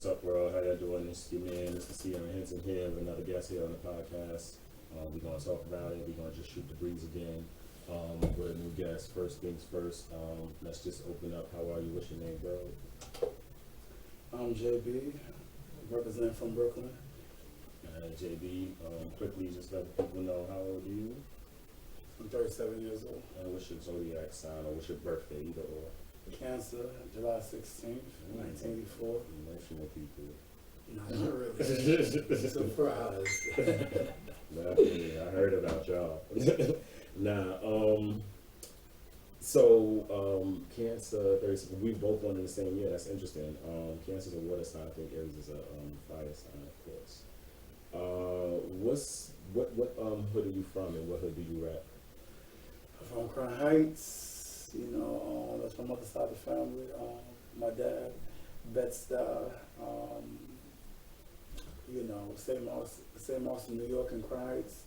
What's up, world? How y'all doing? This is your man, Mr. Ciaran Henson here with another guest here on the podcast. We're going to talk about it. We're going to just shoot the breeze again with a new guest. First things first, let's just open up. How are you? What's your name, bro? I'm JB, representing from Brooklyn. JB, quickly just let people know how old are you? I'm 37 years old. And what's your zodiac sign or what's your birthday, either or? Cancer, July 16th, 1984. Emotional people. Not really. Surprised. Definitely, I heard about y'all. Cancer, 37, we both born in the same year. That's interesting. Cancer's a water sign. I think Aries is a fire sign, of course. What hood are you from and what hood do you rap? I'm from Crown Heights, that's my mother's side of the family. My dad, Bed-Stuy, St. Austin, New York, and Crown Heights.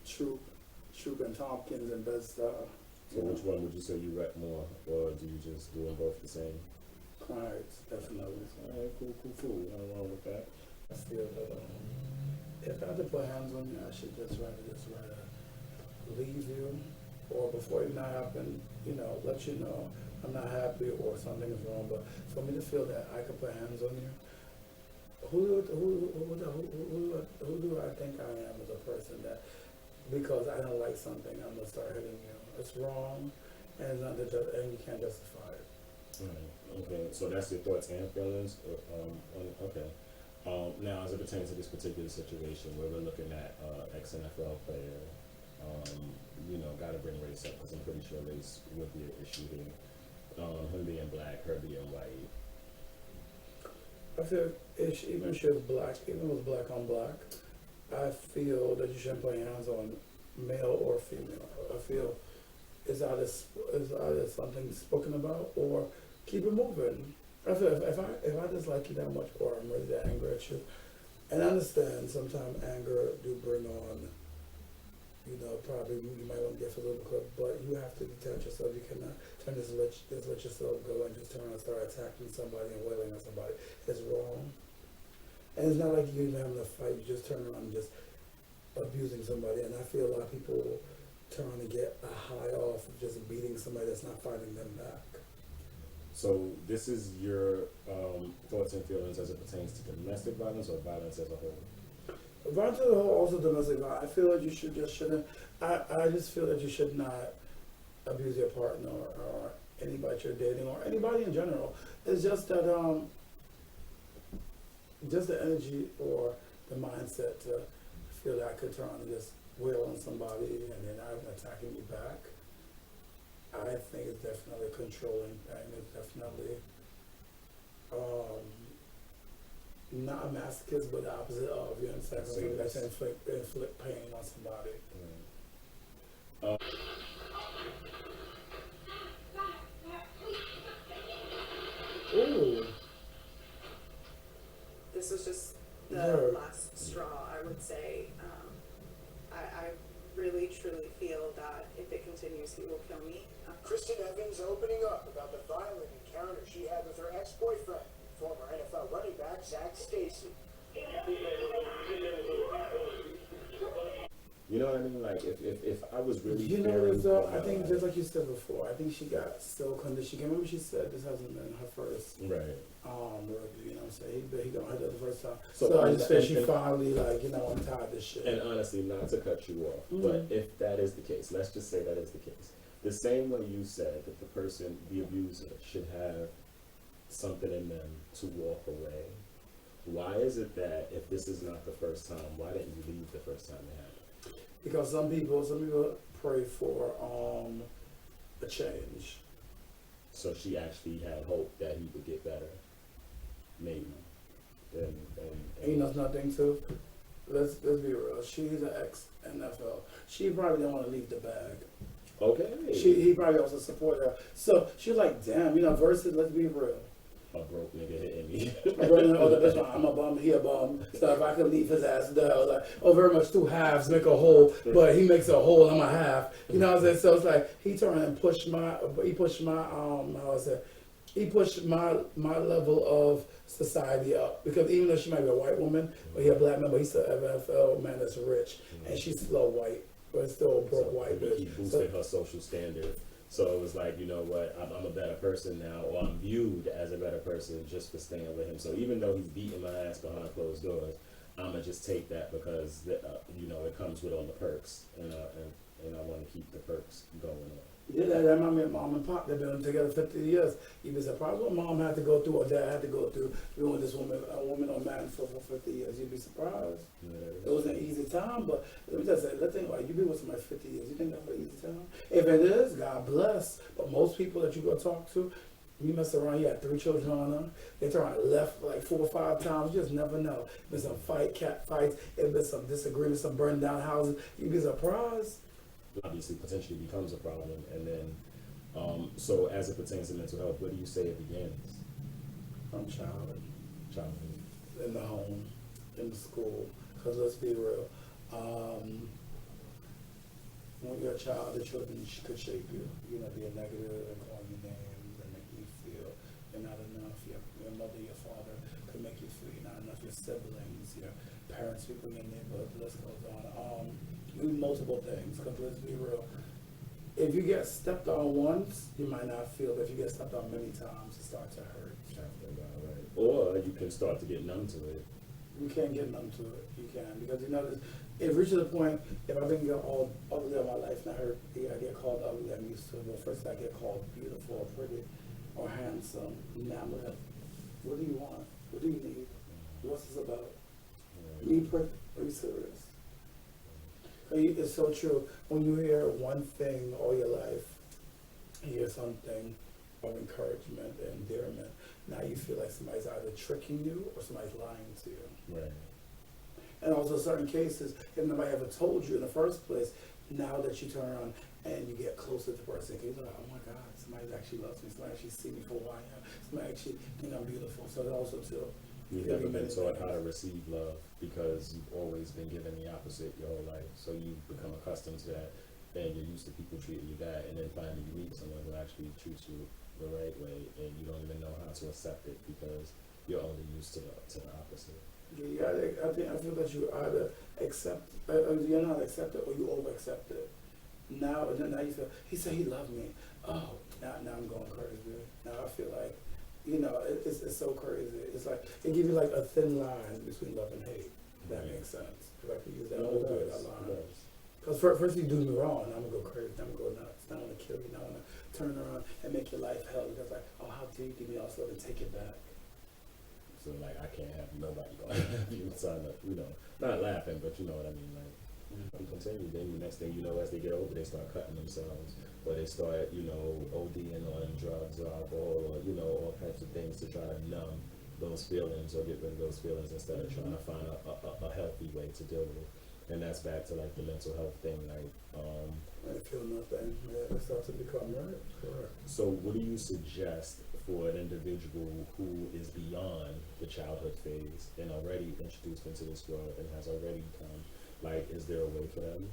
Troop and Tompkins and Bed-Stuy. So which one would you say you rap more, or do you just do them both the same? Crown Heights, definitely. All right, cool. Nothing wrong with that. I feel that if I had to put hands on you, I should just rather leave you, or before it not happen, let you know I'm not happy or something is wrong. But for me to feel that I could put hands on you, who do I think I am as a person that because I don't like something, I'm gonna start hitting you? It's wrong, and it's not and you can't justify it. Right. Okay. So that's your thoughts and feelings. Okay. Now, as it pertains to this particular situation, where we're looking at ex-NFL player, got to bring race up because I'm pretty sure race would be an issue here. Him being black, her being white. I feel even if she was black, even with black on black, I feel that you shouldn't put hands on male or female. I feel it's either something spoken about or keep it moving. I feel if I dislike you that much or I'm really that angry at you, and I understand sometimes anger do bring on, probably you might want to get a little bit, but you have to detach yourself. You cannot just let yourself go and just turn and start attacking somebody and wailing on somebody. It's wrong. And it's not like you're even having a fight, you just turn around and just abusing somebody. And I feel a lot of people trying to get a high off of just beating somebody that's not fighting them back. So this is your thoughts and feelings as it pertains to domestic violence or violence as a whole? Violence as a whole, also domestic violence. I feel like you shouldn't. I just feel that you should not abuse your partner or anybody you're dating or anybody in general. It's just that just the energy or the mindset to feel that I could turn and just wail on somebody and then I'm attacking you back. I think it's definitely a controlling thing. It's definitely not a masochist, but the opposite of, you understand? Something that's inflict pain on somebody. Ooh. This was just the last straw, I would say. I really, truly feel that if it continues, he will kill me. Kristen Evans opening up about the violent encounter she had with her ex-boyfriend, former NFL running back Zach Stacy. You know what I mean? Like, if I was really I think just like you said before, I think she got so conditioned. Remember she said this hasn't been her first right. Rugby, you know what I'm saying? He don't have that the first time. So I just feel she finally I'm tired of this shit. And honestly, not to cut you off, but if that is the case, let's just say that is the case. The same way you said that the person, the abuser, should have something in them to walk away, why is it that if this is not the first time, why didn't you leave the first time it happened? Because some people pray for a change. So she actually had hope that he would get better, maybe. And you know nothing too. Let's be real. She's an ex-NFL. She probably didn't want to leave the bag. Okay. He probably also supported her. So she's like, damn, versus, let's be real. A broke nigga hitting me. I'm a bum, he a bum. So if I could leave his ass there, I was like, very much two halves make a whole, but he makes a whole, I'm a half. You know what I'm saying? So it's like he turned and pushed my how I said, he pushed my level of society up, because even though she might be a white woman, but he a black man, but he's still an NFL man that's rich, and she's still white, but still a broke white he bitch. boosted her social standard. So it was like, you know what, I'm a better person now, or I'm viewed as a better person just for staying with him. So even though he's beating my ass behind closed doors, I'm gonna just take that because you know it comes with all the perks, and I want to keep the perks going on. Yeah, that reminds me of mom and pop. They've been together 50 years. You'd be surprised what mom had to go through or dad had to go through being with this woman, a woman or man for 50 years. You'd be surprised. Yeah. It was an easy time, but let me just say, let's think about it. You be with somebody 50 years. You think that's an easy time? If it is, God bless. But most people that you go talk to, you mess around, you had 3 children on them. They turn right left like 4 or 5 times. You just never know. There's some cat fights. There's been some disagreements, some burned down houses. You'd be surprised. Obviously, potentially becomes a problem, and then, so as it pertains to mental health, where do you say it begins? From childhood. Childhood. In the home, in the school. Because let's be real, when you're a child, the children could shape you. You know, be a negative and call you names and make you feel you're not enough. Your mother, your father could make you feel you're not enough. Your siblings, your parents, people in your neighborhood, the list goes on. Do multiple things, because let's be real. If you get stepped on once, you might not feel, but if you get stepped on many times, it starts to hurt. Right. Or you can start to get numb to it. You can't get numb to it. You can, because you know, it reaches a point, if I've been all ugly all my life and I heard, I get called ugly, I'm used to it. Well, first I get called beautiful or pretty or handsome. Now I'm like, what do you want? What do you need? What's this about? Me pretty? Are you serious? It's so true. When you hear one thing all your life, you hear something of encouragement and endearment. Now you feel like somebody's either tricking you or somebody's lying to you. Right. And also certain cases, if nobody ever told you in the first place, now that you turn around and you get closer to the person, you're like, oh my God, somebody actually loves me. Somebody actually see me for who I am. Somebody actually think I'm beautiful. So also too. You've never been taught how to receive love because you've always been given the opposite your whole life. So you become accustomed to that, and you're used to people treating you bad, and then finally you meet someone who actually treats you the right way, and you don't even know how to accept it because you're only used to the opposite. Yeah, I feel that you either accept, you're not accept it or you over accept it. Now you feel, he said he loved me. Oh, now I'm going crazy. Now I feel like, you know, it's so crazy. It's like, it gives you like a thin line between love and hate. If that makes sense. If I could use that, that line. Because first you do me wrong, I'm going to go crazy, I'm going to go nuts. Now I want to kill you, now I want to turn around and make your life hell. Because like, oh, how dare you give me all this love and take it back. So like, I can't have nobody going to have you sign up, you know, not laughing, but you know what I mean, like, you continue, then the next thing you know, as they get older, they start cutting themselves, or they start, you know, ODing on drugs or alcohol, or, you know, all types of things to try to numb those feelings or get rid of those feelings instead of trying to find a healthy way to deal with it. And that's back to like the mental health thing, like, I feel nothing. Yeah, it starts to become right. Correct. so what do you suggest for an individual who is beyond the childhood phase and already introduced into this world and has already come? Like, is there a way for them?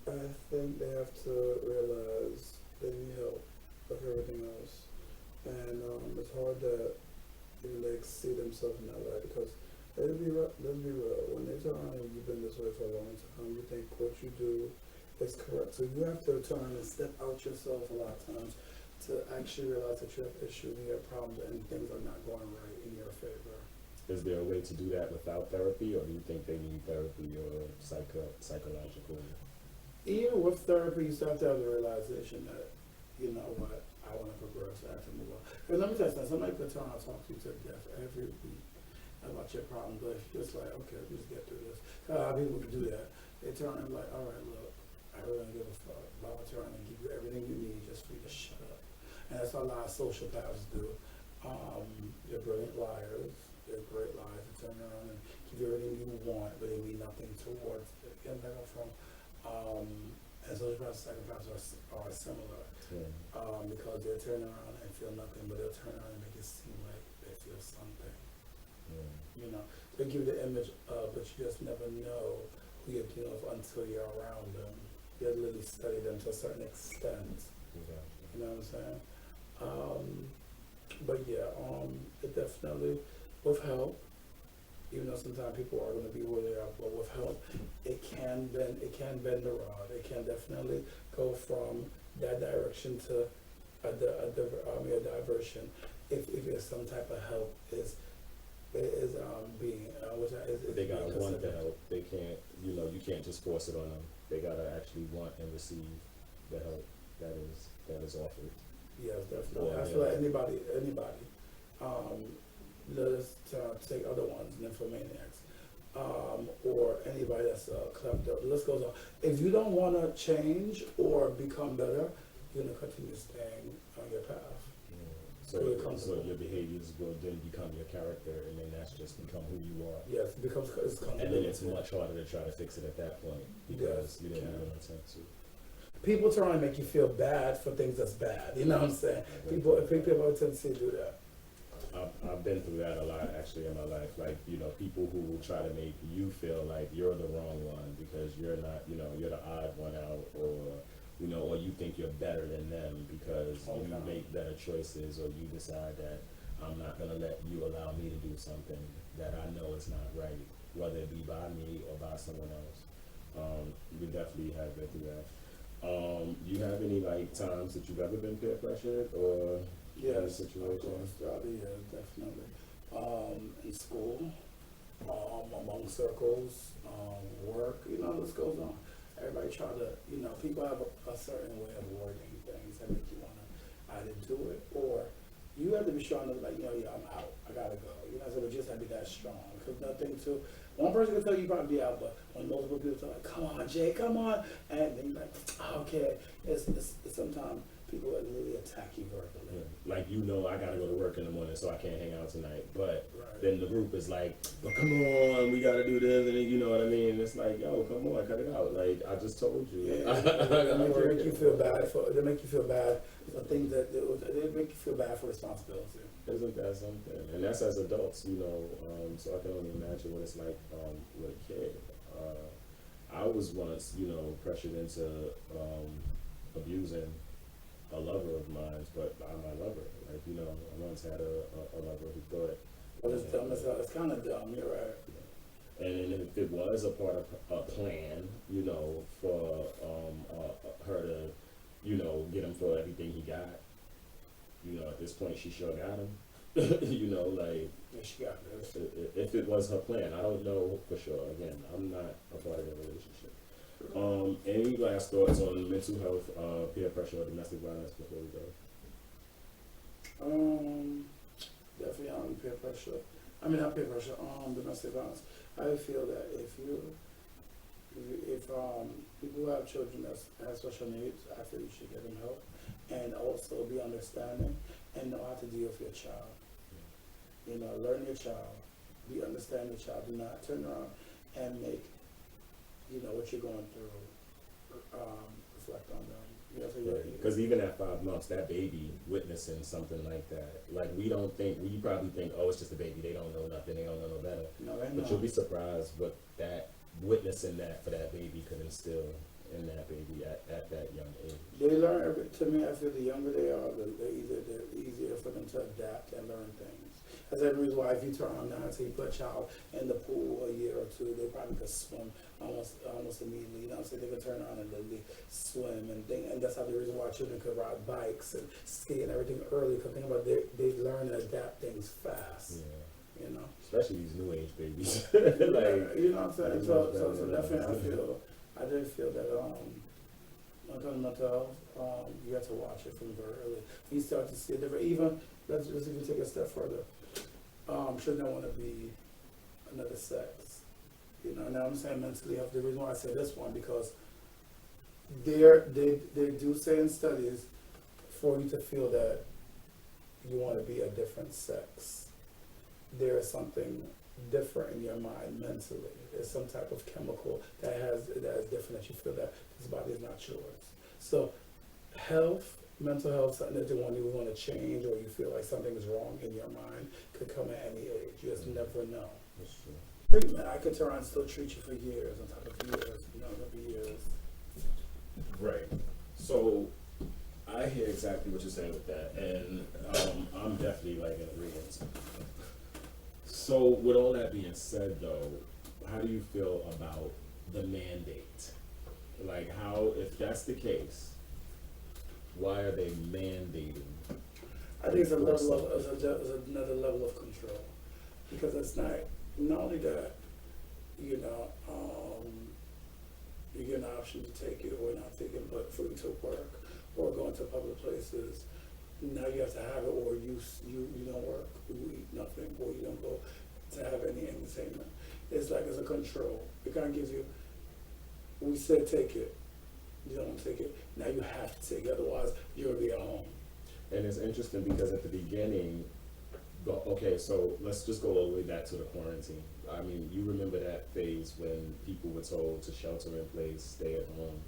I think they have to realize they need help, like everything else. And it's hard that even they see themselves in that way, because let's be real, when they turn around and you've been this way for a long time, you think what you do is correct. So you have to turn and step out yourself a lot of times to actually realize that you have issues and you have problems and things are not going right in your favor. Is there a way to do that without therapy, or do you think they need therapy or psychological? Even with therapy, you still have to have the realization that, you know what, I want to progress, I have to move on. Because let me tell you something, somebody could turn around and talk to you to death every week about your problems, but if you're just like, okay, just get through this. A lot of people can do that. They turn around and be like, all right, look, I really don't give a fuck. But I'll turn and give you everything you need just for you to shut up. And that's what a lot of sociopaths do. They're brilliant liars. They're great liars. They turn around and give you everything you want, but they mean nothing towards it. You know where I'm from? And sociopaths and psychopaths are similar. Yeah. Because they'll turn around and feel nothing, but they'll turn around and make it seem like they feel something. Yeah. You know, they give you the image of, but you just never know who you're dealing with until you're around them. You have to literally study them to a certain extent. Exactly. You know what I'm saying? But yeah, it definitely, with help, even though sometimes people are going to be where they are, but with help, it can bend the rod. It can definitely go from that direction to a diversion. If there's some type of help is being They gotta being want the considered. help. They can't, you can't just force it on them. They gotta actually want and receive the help that is offered. Yes, definitely. Or, I feel like anybody, let's take other ones, nymphomaniacs, or anybody that's klepto. The list goes on. If you don't want to change or become better, you're gonna continue staying on your path. So, Really so comfortable. your behaviors will then become your character, and then that's just become who you are. Yes, it becomes it's And comfortable. then it's much harder to try to fix it at that point because Yes, you didn't yeah. even attempt to. People try to make you feel bad for things that's bad. You know what I'm saying? People have a tendency to do that. I've been through that a lot actually in my life. Like, people who will try to make you feel like you're the wrong one because you're not, you're the odd one out, or or you think you're better than them because you Okay. make better choices, or you decide that I'm not gonna let you allow me to do something that I know is not right, whether it be by me or by someone else. We definitely have been through that. You have any like times that you've ever been peer pressured or in a Yes, situation? of course, throughout the years, definitely. In school, among circles, work, this goes on. Everybody try to, people have a certain way of wording things that make you want to either do it, or you have to be strong enough, like, yeah, I'm out, I gotta go. So we just have to be that strong, because nothing to, one person can tell you probably be out, but when multiple people tell like, come on, Jay, come on, and then you're like, okay, it's sometimes people will literally attack you verbally. Yeah. Like, I gotta go to work in the morning, so I can't hang out tonight. But Right. then the group is like, but come on, we gotta do this, and then, you know what I mean? It's like, yo, come on, cut it out. Like, I just told you. Yeah, I they gotta make work. you feel bad for. They make you feel bad for things that they make you feel bad for responsibility. Isn't that something? And that's as adults, so I can only imagine what it's like with a kid. I was once, pressured into abusing a lover of mine, but by my lover. Like, I once had a lover who thought. But it's dumb as hell. It's kind of dumb. You're right. And if it was a part of a plan, for her to, get him for everything he got, at this point she sure got him. Like, Yeah, she got this. if it was her plan, I don't know for sure. Again, I'm not a part of the relationship. Any last thoughts on mental health, peer pressure, or domestic violence before we go? Definitely on peer pressure. I mean, not peer pressure. Domestic violence. I feel that if people who have children that have special needs, I feel you should get them help, and also be understanding and know how to deal with your child. Learn your child. Understand your child. Do not turn around and make what you're going through reflect on them. Because even at 5 months, that baby witnessing something like that, like we probably think, oh, it's just a baby. They don't know nothing. They don't know no better. No, they But know. you'll be surprised what that witnessing that for that baby could instill in that baby at that young age. They learn to me, I feel the younger they are, they're easier for them to adapt and learn things. That's the reason why if you turn on now and say you put a child in the pool a year or two, they probably could swim almost immediately. So they could turn on and literally swim and that's how the reason why children could ride bikes and skate and everything early. Because think about it, they learn and adapt things fast. Yeah. Especially Especially these new age babies. like, you know what I'm saying? So Yeah. definitely I did feel that mental health, you have to watch it from very early. You start to see a different, even, let's just even take a step further. Should not want to be another sex. Now I'm saying mentally health. The reason why I say this one, because they do say in studies for you to feel that you want to be a different sex, there is something different in your mind mentally. There's some type of chemical that is different, that you feel that this body is not yours. So mental health, something that you want to change, or you feel like something is wrong in your mind, could come at any age. You just never know. That's true. Treatment, I could turn around and still treat you for years, on top of years, years. Right. So I hear exactly what you're saying with that, and I'm definitely like in agreement. So, with all that being said, though, how do you feel about the mandate? Like, how, if that's the case, why are they mandating? I think it's a level of, it's another level of control, because it's not only that, you know, you get an option to take it or not take it, but for you to work or go into public places, now you have to have it, or you don't work, you eat nothing, or you don't go to have any entertainment. It's like it's a control. It kind of gives you, we said take it, you don't take it, now you have to take it, otherwise you'll be at home. And it's interesting because at the beginning, okay, so let's just go all the way back to the quarantine. I mean, you remember that phase when people were told to shelter in place, stay at home.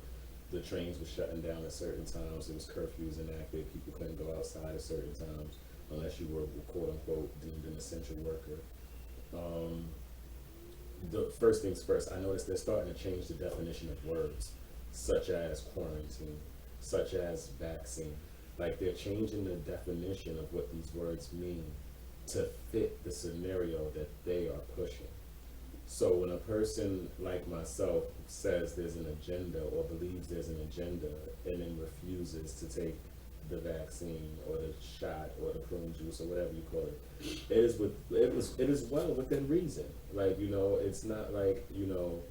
The trains were shutting down at certain times. There was curfews enacted. People couldn't go outside at certain times unless you were quote unquote deemed an essential worker. The first things first, I noticed they're starting to change the definition of words, such as quarantine, such as vaccine. Like they're changing the definition of what these words mean to fit the scenario that they are pushing. So when a person like myself says there's an agenda or believes there's an agenda and then refuses to take the vaccine or the shot or the prune juice or whatever you call it, it is well within reason. Like, you know, it's not like, you know,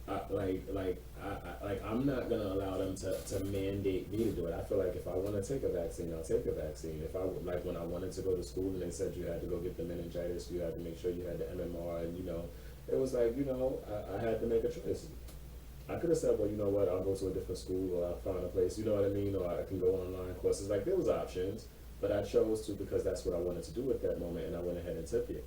I'm not gonna allow them to mandate me to do it. I feel like if I want to take a vaccine, I'll take a vaccine. If I like when I wanted to go to school and they said you had to go get the meningitis, you had to make sure you had the MMR, and you know, it was like, you know, I had to make a choice. I could have said, well, you know what, I'll go to a different school or I'll find a place, you know what I mean, or I can go online courses. Like there was options, but I chose to because that's what I wanted to do at that moment, and I went ahead and took it.